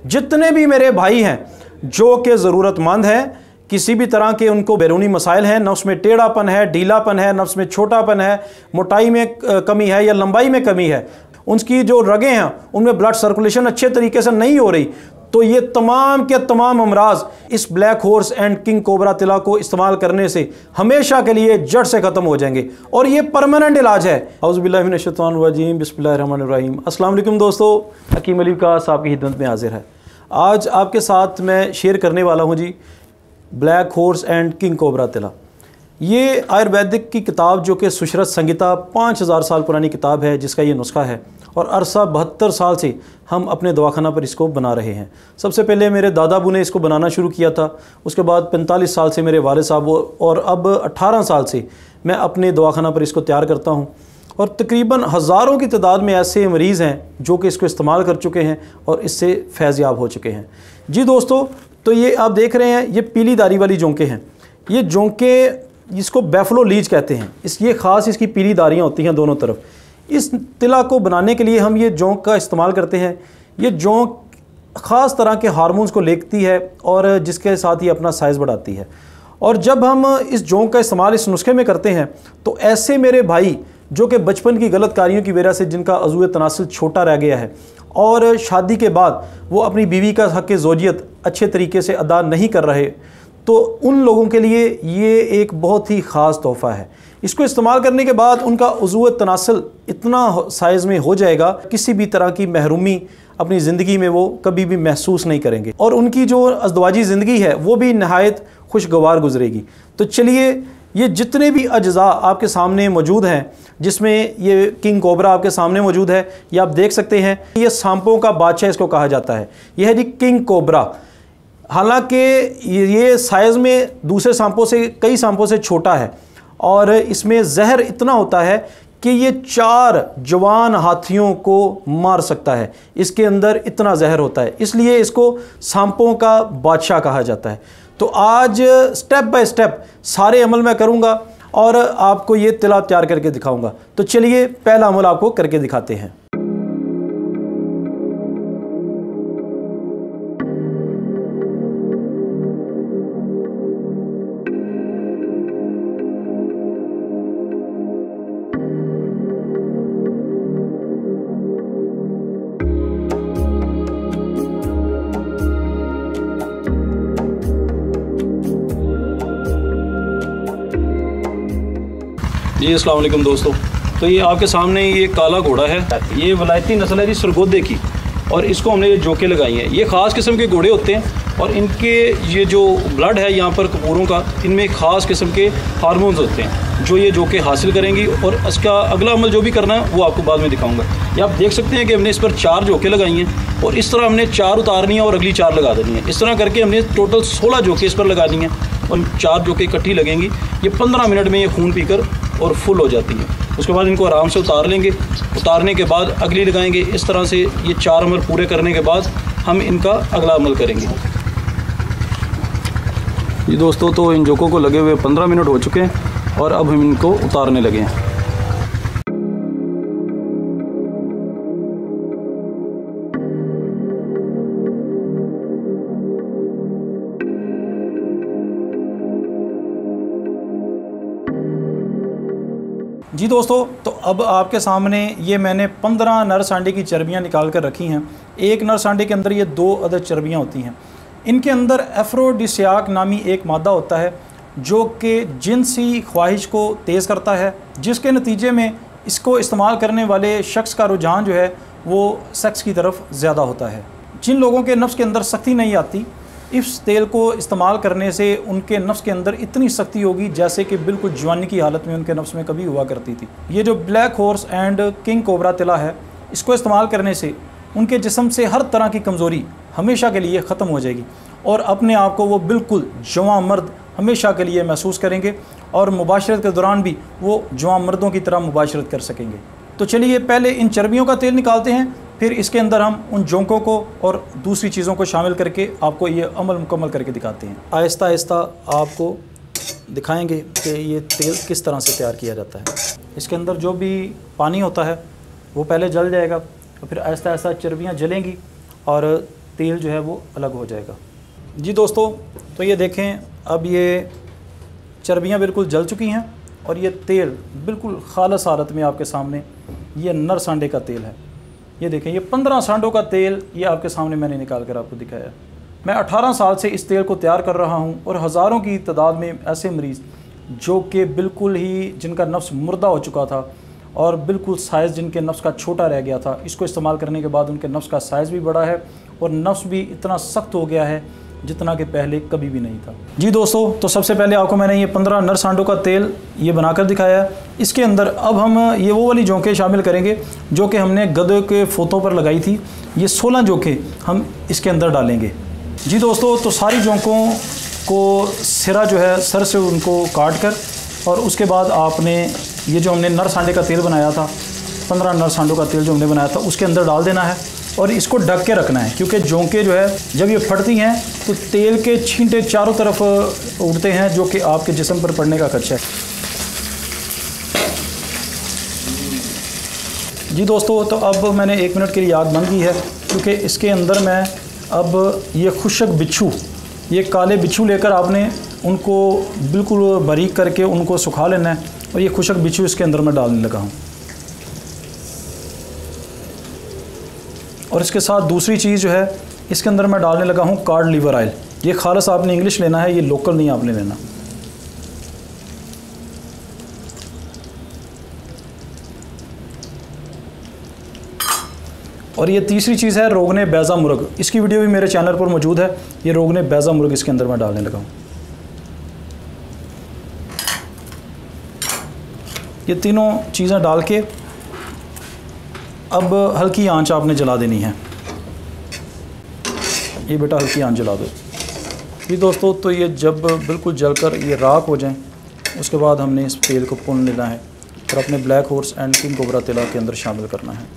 जितने भी मेरे भाई हैं जो कि ज़रूरतमंद हैं, किसी भी तरह के उनको बैरूनी मसाइल हैं, नफ्स में टेढ़ापन है, ढीलापन है, नफ्स में छोटापन है, मोटाई में कमी है या लंबाई में कमी है, उनकी जो रगें हैं उनमें ब्लड सर्कुलेशन अच्छे तरीके से नहीं हो रही, तो ये तमाम के तमाम अमराज इस black horse and king cobra तिला को इस्तेमाल करने से हमेशा के लिए जड़ से ख़त्म हो जाएंगे और ये परमानेंट इलाज है। औज़ुबिल्लाहि मिनश्शैतानिर्रजीम, बिस्मिल्लाहिर्रहमानिर्रहीम। अस्सलाम वालेकुम दोस्तों, हकीम अली विकास आपकी खिदमत में हाजिर है। आज आपके साथ मैं शेयर करने वाला हूँ जी black horse and king cobra तिला। ये आयुर्वेदिक की किताब जो कि सुश्रुत संहिता 5000 साल पुरानी किताब है, जिसका ये नुस्खा है और अरसा 72 साल से हम अपने दवाखाना पर इसको बना रहे हैं। सबसे पहले मेरे दादा अबू ने इसको बनाना शुरू किया था, उसके बाद 45 साल से मेरे वालिद साहब, और अब 18 साल से मैं अपने दवाखाना पर इसको तैयार करता हूँ। और तकरीबन हज़ारों की तादाद में ऐसे मरीज़ हैं जो कि इसको इस्तेमाल कर चुके हैं और इससे फैज़याब हो चुके हैं। जी दोस्तों, तो ये आप देख रहे हैं, ये पीली दारी वाली जोंकें हैं। ये जोंकें इसको बैफलो लीज कहते हैं। ये ख़ास इसकी पीली दारियाँ होती हैं दोनों तरफ। इस तिला को बनाने के लिए हम ये जोंक का इस्तेमाल करते हैं। ये जोंक ख़ास तरह के हार्मोन्स को लेती है और जिसके साथ ही अपना साइज़ बढ़ाती है। और जब हम इस जोंक का इस्तेमाल इस नुस्खे में करते हैं तो ऐसे मेरे भाई जो कि बचपन की गलत कारियों की वजह से जिनका अज़ूए तनासिल छोटा रह गया है और शादी के बाद वो अपनी बीवी का हक़ ज़ौजियत अच्छे तरीके से अदा नहीं कर रहे, तो उन लोगों के लिए ये एक बहुत ही ख़ास तोहफ़ा है। इसको इस्तेमाल करने के बाद उनका अज़ूए तनासिल इतना साइज़ में हो जाएगा, किसी भी तरह की महरूमी अपनी ज़िंदगी में वो कभी भी महसूस नहीं करेंगे और उनकी जो अज़दवाजी ज़िंदगी है वो भी नहायत खुशगवार गुजरेगी। तो चलिए, ये जितने भी अज्जा आपके सामने मौजूद हैं, जिसमें ये किंग कोबरा आपके सामने मौजूद है, ये आप देख सकते हैं। ये सांपों का बादशाह इसको कहा जाता है। यह है जी किंग कोबरा। हालांकि ये साइज़ में दूसरे सांपों से, कई सांपों से छोटा है और इसमें जहर इतना होता है कि ये 4 जवान हाथियों को मार सकता है। इसके अंदर इतना जहर होता है, इसलिए इसको सांपों का बादशाह कहा जाता है। तो आज स्टेप बाय स्टेप सारे अमल मैं करूँगा और आपको ये तिला तैयार करके दिखाऊंगा। तो चलिए, पहला अमल आपको करके दिखाते हैं। जी अस्सलाम वालेकुम दोस्तों, तो ये आपके सामने ये काला घोड़ा है। ये वलायती नस्ल है जी सरगोदे की और इसको हमने ये जोके लगाई हैं। ये ख़ास किस्म के घोड़े होते हैं और इनके ये जो ब्लड है यहाँ पर कपूरों का, इनमें ख़ास किस्म के हार्मोन्स होते हैं जो ये जोके हासिल करेंगी। और इसका अगला अमल जो भी करना है वो आपको बाद में दिखाऊंगा। ये आप देख सकते हैं कि हमने इस पर 4 जोके लगाई हैं और इस तरह हमने 4 उतारनी है और अगली 4 लगा देनी है। इस तरह करके हमने टोटल 16 जोके इस पर लगानी है और 4 जोके इकट्ठी लगेंगी। ये 15 मिनट में ये खून पीकर और फुल हो जाती है। उसके बाद इनको आराम से उतार लेंगे। उतारने के बाद अगली लगाएंगे। इस तरह से ये 4 अमल पूरे करने के बाद हम इनका अगला अमल करेंगे। जी दोस्तों, तो इन जोकों को लगे हुए 15 मिनट हो चुके हैं और अब हम इनको उतारने लगे हैं। जी दोस्तों, तो अब आपके सामने ये मैंने 15 नर सांडे की चर्बियाँ निकाल कर रखी हैं। एक नर सांडे के अंदर ये 2 अदद चर्बियाँ होती हैं। इनके अंदर एफ्रोडिसियाक नामी एक मादा होता है जो कि जिनसी ख्वाहिश को तेज़ करता है, जिसके नतीजे में इसको इस्तेमाल करने वाले शख्स का रुझान जो है वो सेक्स की तरफ ज़्यादा होता है। जिन लोगों के नफ्स के अंदर सख्ती नहीं आती, इस तेल को इस्तेमाल करने से उनके नफ्स के अंदर इतनी सख्ती होगी जैसे कि बिल्कुल जवानी की हालत में उनके नफ्स में कभी हुआ करती थी। ये जो black horse and king cobra तिला है, इसको इस्तेमाल करने से उनके जिस्म से हर तरह की कमज़ोरी हमेशा के लिए ख़त्म हो जाएगी और अपने आप को वो बिल्कुल जवान मर्द हमेशा के लिए महसूस करेंगे और मुबाशरत के दौरान भी वो जवान मर्दों की तरह मुबाशरत कर सकेंगे। तो चलिए, पहले इन चर्बियों का तेल निकालते हैं, फिर इसके अंदर हम उन जोंकों को और दूसरी चीज़ों को शामिल करके आपको ये अमल मुकम्मल करके दिखाते हैं। आहिस्ता आहिस्ता आपको दिखाएंगे कि ये तेल किस तरह से तैयार किया जाता है। इसके अंदर जो भी पानी होता है वो पहले जल जाएगा और फिर आहिस्ता आहिस्ता चर्बियाँ जलेंगी और तेल जो है वो अलग हो जाएगा। जी दोस्तों, तो ये देखें, अब ये चर्बियाँ बिल्कुल जल चुकी हैं और ये तेल बिल्कुल खालस हालत में आपके सामने ये नर सांडे का तेल है। ये देखें, ये 15 सांडों का तेल ये आपके सामने मैंने निकाल कर आपको दिखाया। मैं 18 साल से इस तेल को तैयार कर रहा हूँ और हज़ारों की तादाद में ऐसे मरीज़ जो कि बिल्कुल ही जिनका नफ्स मुर्दा हो चुका था और बिल्कुल साइज़ जिनके नफ्स का छोटा रह गया था, इसको इस्तेमाल करने के बाद उनके नफ्स का साइज़ भी बड़ा है और नफ्स भी इतना सख्त हो गया है जितना कि पहले कभी भी नहीं था। जी दोस्तों, तो सबसे पहले आपको मैंने ये 15 नर सांडों का तेल ये बनाकर दिखाया है। इसके अंदर अब हम ये वो वाली जोंकें शामिल करेंगे जो कि हमने गधे के फोतों पर लगाई थी। ये 16 जोंकें हम इसके अंदर डालेंगे। जी दोस्तों, तो सारी जोंकों को सिरा जो है सर से उनको काट कर और उसके बाद आपने ये जो हमने नर सांडे का तेल बनाया था, 15 नर सांडों का तेल जो हमने बनाया था, उसके अंदर डाल देना है और इसको ढक के रखना है, क्योंकि जोंकें जो है जब ये फटती हैं तो तेल के छींटे चारों तरफ उड़ते हैं जो कि आपके जिस्म पर पड़ने का खदशा है। जी दोस्तों, तो अब मैंने 1 मिनट के लिए आग बंद की है, क्योंकि इसके अंदर मैं अब ये खुशक बिच्छू, ये काले बिच्छू लेकर आपने उनको बिल्कुल बारीक करके उनको सुखा लेना है और ये खुशक बिच्छू इसके अंदर मैं डालने लगा हूँ। और इसके साथ दूसरी चीज़ जो है इसके अंदर मैं डालने लगा हूँ कॉड लीवर ऑयल। ये खालस आपने इंग्लिश लेना है, ये लोकल नहीं आपने लेना। और ये तीसरी चीज़ है रोगने बैज़ा मुर्ग। इसकी वीडियो भी मेरे चैनल पर मौजूद है। ये रोगने बैज़ा मुर्ग इसके अंदर मैं डालने लगा हूँ। ये तीनों चीज़ें डाल के अब हल्की आंच आपने जला देनी है। ये बेटा हल्की आंच जला दो। जी दोस्तों, तो ये जब बिल्कुल जलकर ये राख हो जाएं, उसके बाद हमने इस तेल को भून लेना है और अपने black horse and king cobra तेल के अंदर शामिल करना है।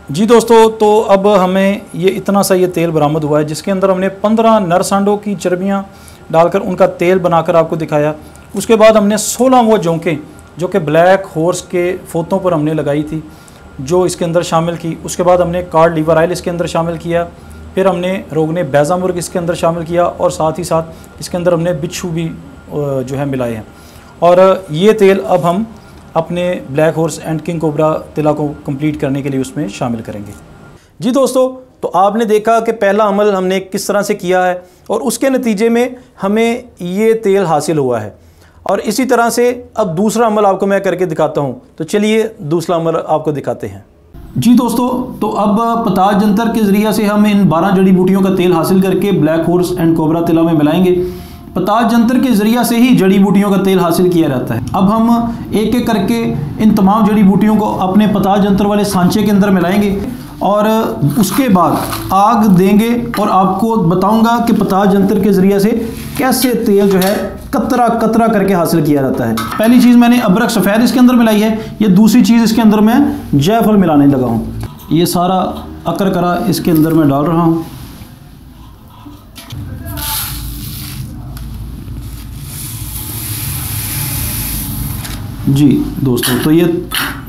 जी दोस्तों, तो अब हमें ये इतना सा ये तेल बरामद हुआ है, जिसके अंदर हमने 15 नर सांडों की चर्बियाँ डालकर उनका तेल बनाकर आपको दिखाया। उसके बाद हमने 16 वो जोंकें जो कि ब्लैक हॉर्स के फोतों पर हमने लगाई थी जो इसके अंदर शामिल की। उसके बाद हमने कॉड लीवर ऑयल इसके अंदर शामिल किया। फिर हमने रोगने बैज़ा मुर्ग इसके अंदर शामिल किया और साथ ही साथ इसके अंदर हमने बिच्छू भी जो है मिलाए हैं। और ये तेल अब हम अपने black horse and king cobra तिला को कंप्लीट करने के लिए उसमें शामिल करेंगे। जी दोस्तों, तो आपने देखा कि पहला अमल हमने किस तरह से किया है और उसके नतीजे में हमें ये तेल हासिल हुआ है। और इसी तरह से अब दूसरा अमल आपको मैं करके दिखाता हूँ। तो चलिए दूसरा अमल आपको दिखाते हैं। जी दोस्तों, तो अब पताज जंतर के ज़रिए से हम इन 12 जड़ी बूटियों का तेल हासिल करके ब्लैक हॉर्स एंड कोबरा तिला में मिलाएंगे। पताज जंतर के ज़रिए से ही जड़ी बूटियों का तेल हासिल किया जाता है। अब हम एक एक करके इन तमाम जड़ी बूटियों को अपने पताज जंतर वाले सांचे के अंदर मिलाएंगे और उसके बाद आग देंगे और आपको बताऊंगा कि पताज जंतर के ज़रिए से कैसे तेल जो है कतरा कतरा करके हासिल किया जाता है। पहली चीज़ मैंने अबरक सफ़ेद इसके अंदर मिलाई है। ये दूसरी चीज़ इसके अंदर मैं जायफल मिलाने लगा हूँ। ये सारा अकर करा इसके अंदर मैं डाल रहा हूँ। जी दोस्तों, तो ये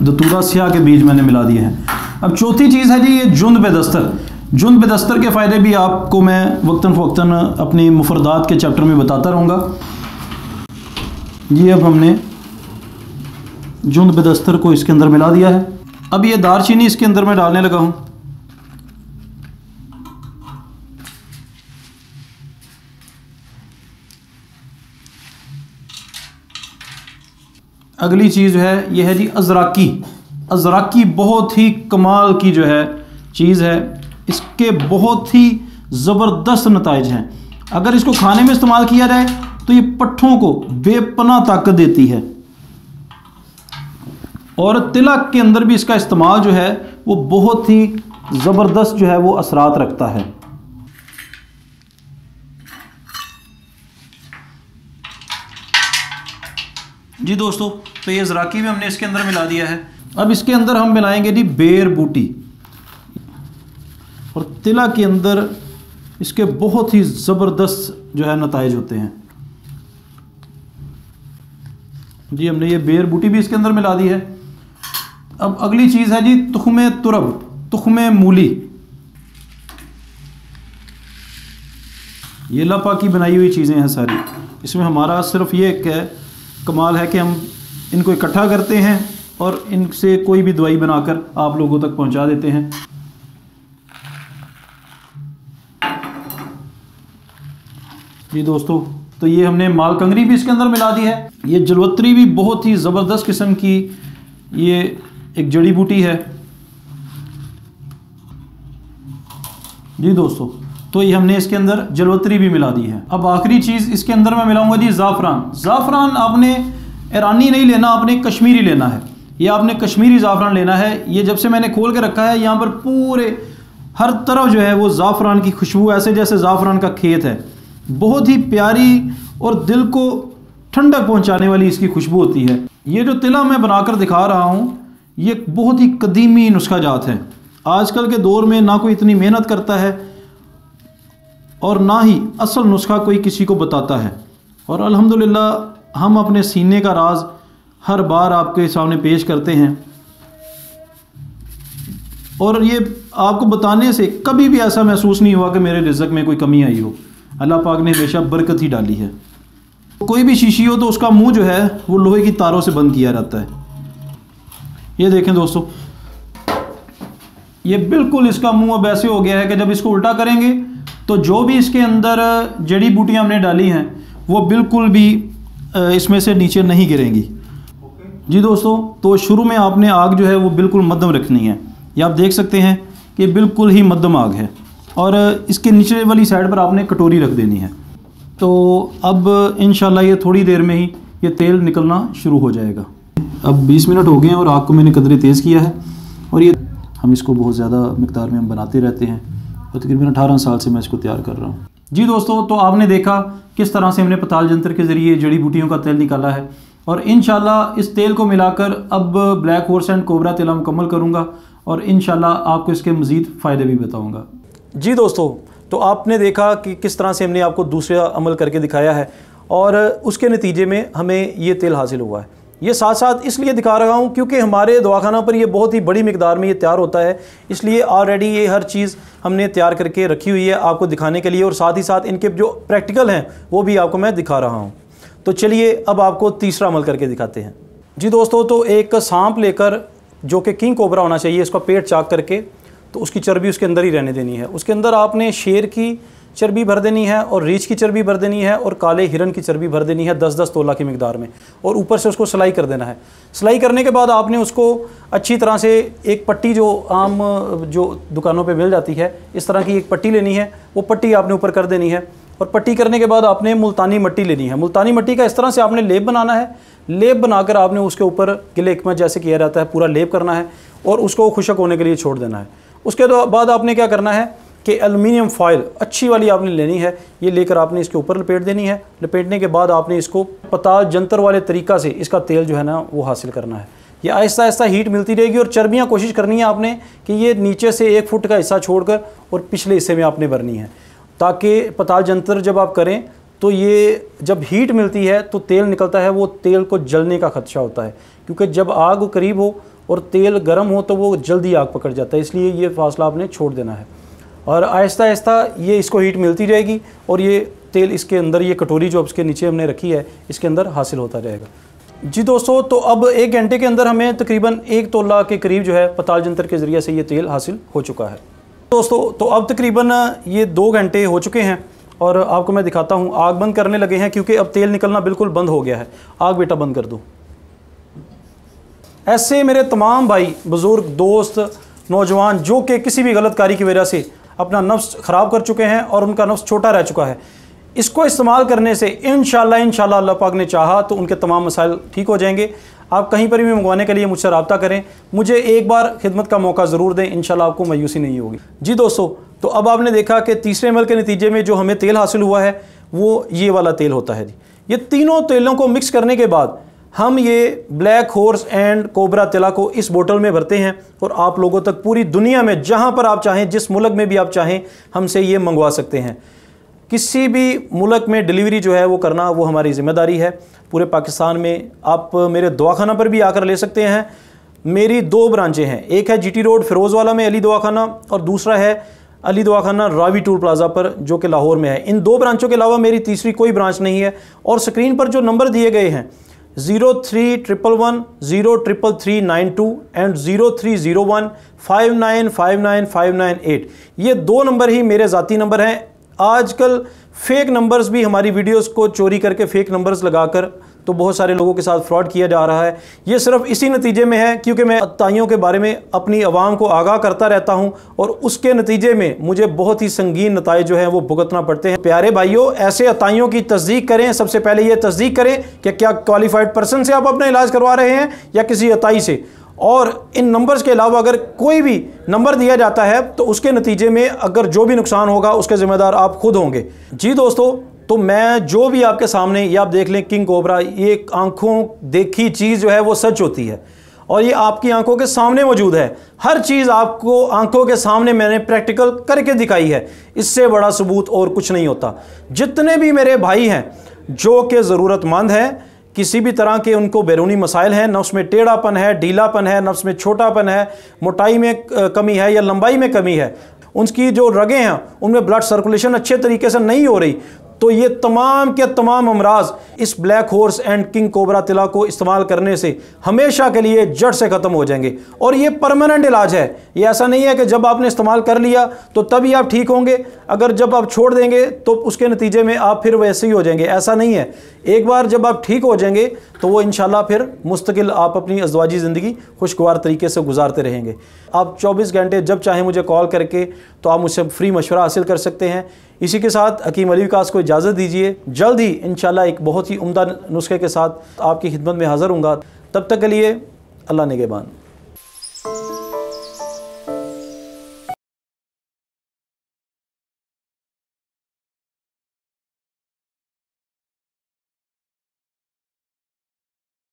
दतूरा स्याह के बीज मैंने मिला दिए हैं। अब चौथी चीज़ है जी ये जुंद बेदस्तर। जुंद बेदस्तर के फ़ायदे भी आपको मैं वक्तन फ़वक्तन अपनी मुफरदात के चैप्टर में बताता रहूँगा। ये अब हमने जुंद बेदस्तर को इसके अंदर मिला दिया है। अब ये दारचीनी इसके अंदर मैं डालने लगा हूँ। अगली चीज़ जो है ये है जी अज़राकी। अज़राकी बहुत ही कमाल की जो है चीज़ है। इसके बहुत ही ज़बरदस्त नताइज हैं। अगर इसको खाने में इस्तेमाल किया जाए तो ये पट्ठों को बेपनाह ताकत देती है और तिलक के अंदर भी इसका इस्तेमाल जो है वो बहुत ही ज़बरदस्त जो है वो असरात रखता है। जी दोस्तों, तो ये ज़राकी भी हमने इसके अंदर मिला दिया है। अब इसके अंदर हम मिलाएंगे जी बेर बूटी और तिला के अंदर इसके बहुत ही ज़बरदस्त जो है नताइज होते हैं। जी हमने ये बेर बूटी भी इसके अंदर मिला दी है। अब अगली चीज़ है जी तुख्मे तुरब, तुख्मे मूली। ये अल्लाह पाक की बनाई हुई चीज़ें हैं सारी। इसमें हमारा सिर्फ ये कमाल है कि हम इनको इकट्ठा करते हैं और इनसे कोई भी दवाई बनाकर आप लोगों तक पहुंचा देते हैं। जी दोस्तों, तो ये हमने मालकंगरी भी इसके अंदर मिला दी है। ये जलवत्री भी बहुत ही ज़बरदस्त किस्म की ये एक जड़ी बूटी है। जी दोस्तों, तो ये हमने इसके अंदर जलवत्री भी मिला दी है। अब आखिरी चीज़ इसके अंदर मैं मिलाऊंगा जी ज़ाफ़रान। ज़ाफ़रान आपने ईरानी नहीं लेना, आपने कश्मीरी लेना है। ये आपने कश्मीरी ज़ाफ़रान लेना है। ये जब से मैंने खोल के रखा है, यहाँ पर पूरे हर तरफ जो है वो ज़ाफ़रान की खुशबू, ऐसे जैसे ज़ाफ़रान का खेत है। बहुत ही प्यारी और दिल को ठंडक पहुँचाने वाली इसकी खुशबू होती है। ये जो तिला मैं बनाकर दिखा रहा हूँ, ये बहुत ही कदीमी नुस्खा जात है। आजकल के दौर में ना कोई इतनी मेहनत करता है और ना ही असल नुस्खा कोई किसी को बताता है। और अल्हम्दुलिल्लाह हम अपने सीने का राज हर बार आपके सामने पेश करते हैं। और ये आपको बताने से कभी भी ऐसा महसूस नहीं हुआ कि मेरे रिज़्क़ में कोई कमी आई हो। अल्लाह पाक ने हमेशा बरकत ही डाली है। कोई भी शीशी हो तो उसका मुंह जो है वो लोहे की तारों से बंद किया जाता है। ये देखें दोस्तों, ये बिल्कुल इसका मुंह अब ऐसे हो गया है कि जब इसको उल्टा करेंगे तो जो भी इसके अंदर जड़ी बूटियां हमने डाली हैं वो बिल्कुल भी इसमें से नीचे नहीं गिरेंगी। जी दोस्तों, तो शुरू में आपने आग जो है वो बिल्कुल मध्यम रखनी है। ये आप देख सकते हैं कि बिल्कुल ही मध्यम आग है और इसके नीचे वाली साइड पर आपने कटोरी रख देनी है। तो अब इंशाल्लाह ये थोड़ी देर में ही ये तेल निकलना शुरू हो जाएगा। अब 20 मिनट हो गए हैं और आग को मैंने कदरे तेज़ किया है। और ये हम इसको बहुत ज़्यादा मिकदार में हम बनाते रहते हैं और तकरीबन 18 साल से मैं इसको तैयार कर रहा हूँ। जी दोस्तों, तो आपने देखा किस तरह से हमने पताल जंतर के ज़रिए जड़ी बूटियों का तेल निकाला है। और इंशाल्लाह इस तेल को मिलाकर अब ब्लैक हॉर्स एंड कोबरा तेल मुकम्मल करूँगा और इंशाल्लाह आपको इसके मज़ीद फ़ायदे भी बताऊँगा। जी दोस्तों, तो आपने देखा कि किस तरह से हमने आपको दूसरा अमल करके दिखाया है और उसके नतीजे में हमें ये तेल हासिल हुआ है। ये साथ साथ इसलिए दिखा रहा हूँ क्योंकि हमारे दवाखाना पर ये बहुत ही बड़ी मिकदार में ये तैयार होता है, इसलिए ऑलरेडी ये हर चीज़ हमने तैयार करके रखी हुई है आपको दिखाने के लिए। और साथ ही साथ इनके जो प्रैक्टिकल हैं वो भी आपको मैं दिखा रहा हूँ। तो चलिए अब आपको तीसरा अमल करके दिखाते हैं। जी दोस्तों, तो एक सांप लेकर जो कि किंग कोबरा होना चाहिए, इसका पेट चाक करके तो उसकी चर्बी उसके अंदर ही रहने देनी है। उसके अंदर आपने शेर की चर्बी भर देनी है और रीछ की चर्बी भर देनी है और काले हिरन की चर्बी भर देनी है 10-10 तोला की मिकदार में, और ऊपर से उसको सिलाई कर देना है। सिलाई करने के बाद आपने उसको अच्छी तरह से एक पट्टी जो आम जो दुकानों पे मिल जाती है, इस तरह की एक पट्टी लेनी है। वो पट्टी आपने ऊपर कर देनी है और पट्टी करने के बाद आपने मुल्तानी मट्टी लेनी है। मुल्तानी मट्टी का इस तरह से आपने लेप बनाना है। लेप बनाकर आपने उसके ऊपर गिले एकमत जैसे किया जाता है पूरा लेप करना है और उसको खुशक होने के लिए छोड़ देना है। उसके बाद आपने क्या करना है कि एल्युमिनियम फॉइल अच्छी वाली आपने लेनी है। ये लेकर आपने इसके ऊपर लपेट देनी है। लपेटने के बाद आपने इसको पताल जंतर वाले तरीक़ा से इसका तेल जो है ना वो हासिल करना है। ये आहिस्ता आहिस्ता हीट मिलती रहेगी और चर्बियाँ कोशिश करनी है आपने कि ये नीचे से 1 फुट का हिस्सा छोड़कर और पिछले हिस्से में आपने भरनी है, ताकि पताल जंतर जब आप करें तो ये जब हीट मिलती है तो तेल निकलता है, वो तेल को जलने का खदशा होता है, क्योंकि जब आग करीब हो और तेल गर्म हो तो वो जल्दी आग पकड़ जाता है। इसलिए ये फासला आपने छोड़ देना है और आहिस्ता आहिस्ता ये इसको हीट मिलती रहेगी और ये तेल इसके अंदर, ये कटोरी जो इसके नीचे हमने रखी है इसके अंदर हासिल होता रहेगा। जी दोस्तों, तो अब 1 घंटे के अंदर हमें तकरीबन 1 तोला के करीब जो है पताल जंतर के ज़रिए से ये तेल हासिल हो चुका है। दोस्तों, तो अब तकरीबन ये 2 घंटे हो चुके हैं और आपको मैं दिखाता हूँ। आग बंद करने लगे हैं क्योंकि अब तेल निकलना बिल्कुल बंद हो गया है। आग बेटा बंद कर दो। ऐसे मेरे तमाम भाई बुज़ुर्ग दोस्त नौजवान जो कि किसी भी गलत कारी की वजह से अपना नफ्स ख़राब कर चुके हैं और उनका नफ्स छोटा रह चुका है, इसको इस्तेमाल करने से इंशाल्लाह अल्लाह पाक ने चाहा तो उनके तमाम मसाइल ठीक हो जाएंगे। आप कहीं पर भी मंगवाने के लिए मुझसे रब्ता करें, मुझे एक बार खिदमत का मौका ज़रूर दें, इंशाल्लाह आपको मायूसी नहीं होगी। जी दोस्तों, तो अब आपने देखा कि तीसरे अमल के नतीजे में जो हमें तेल हासिल हुआ है वो ये वाला तेल होता है। ये तीनों तेलों को मिक्स करने के बाद हम ये ब्लैक हॉर्स एंड कोबरा तिला को इस बोतल में भरते हैं और आप लोगों तक पूरी दुनिया में जहां पर आप चाहें, जिस मुल्क में भी आप चाहें, हमसे ये मंगवा सकते हैं। किसी भी मुल्क में डिलीवरी जो है वो करना वो हमारी ज़िम्मेदारी है। पूरे पाकिस्तान में आप मेरे दवाखाना पर भी आकर ले सकते हैं। मेरी 2 ब्रांचें हैं, एक है जीटी रोड फिरोज़वाला में अली दवाखाना और दूसरा है अली दवाखाना रावी टूल प्लाज़ा पर जो कि लाहौर में है। इन 2 ब्रांचों के अलावा मेरी तीसरी कोई ब्रांच नहीं है। और स्क्रीन पर जो नंबर दिए गए हैं 0311103392 एंड 030159595998, ये 2 नंबर ही मेरे ज़ाती नंबर हैं। आजकल फेक नंबर्स भी हमारी वीडियोस को चोरी करके फेक नंबर्स लगाकर तो बहुत सारे लोगों के साथ फ्रॉड किया जा रहा है। ये सिर्फ इसी नतीजे में है क्योंकि मैं अताइयों के बारे में अपनी आवाम को आगाह करता रहता हूं और उसके नतीजे में मुझे बहुत ही संगीन नताइज जो हैं वो भुगतना पड़ते हैं। प्यारे भाइयों, ऐसे अताइयों की तस्दीक करें। सबसे पहले ये तस्दीक करें कि क्या क्वालिफाइड पर्सन से आप अपना इलाज करवा रहे हैं या किसी अताई से। और इन नंबर्स के अलावा अगर कोई भी नंबर दिया जाता है तो उसके नतीजे में अगर जो भी नुकसान होगा उसके ज़िम्मेदार आप खुद होंगे। जी दोस्तों, तो मैं जो भी आपके सामने ये आप देख लें किंग कोबरा, ये आंखों देखी चीज़ जो है वो सच होती है और ये आपकी आंखों के सामने मौजूद है। हर चीज़ आपको आंखों के सामने मैंने प्रैक्टिकल करके दिखाई है। इससे बड़ा सबूत और कुछ नहीं होता। जितने भी मेरे भाई हैं जो कि ज़रूरतमंद हैं, किसी भी तरह के उनको बैरूनी मसाइल हैं, न उसमें टेढ़ापन है, ढीलापन है, न उसमें छोटापन है, मोटाई में कमी है या लंबाई में कमी है, उनकी जो रगें हैं उनमें ब्लड सर्कुलेशन अच्छे तरीके से नहीं हो रही, तो ये तमाम के तमाम अमराज इस black horse and king cobra तिला को इस्तेमाल करने से हमेशा के लिए जड़ से ख़त्म हो जाएंगे। और ये परमानेंट इलाज है। ये ऐसा नहीं है कि जब आपने इस्तेमाल कर लिया तो तभी आप ठीक होंगे, अगर जब आप छोड़ देंगे तो उसके नतीजे में आप फिर वैसे ही हो जाएंगे। ऐसा नहीं है। एक बार जब आप ठीक हो जाएंगे तो वो इंशाल्लाह फिर मुस्तकिल आप अपनी अज़वाजी ज़िंदगी खुशगवार तरीके से गुजारते रहेंगे। आप 24 घंटे जब चाहें मुझे कॉल करके तो आप मुझसे फ्री मशवरा हासिल कर सकते हैं। इसी के साथ हकीम अली विकास को इजाज़त दीजिए। जल्द ही इंशाल्लाह एक बहुत ही उम्दा नुस्खे के साथ आपकी खिदमत में हाज़िर हूँगा। तब तक के लिए अल्लाह निगहबान।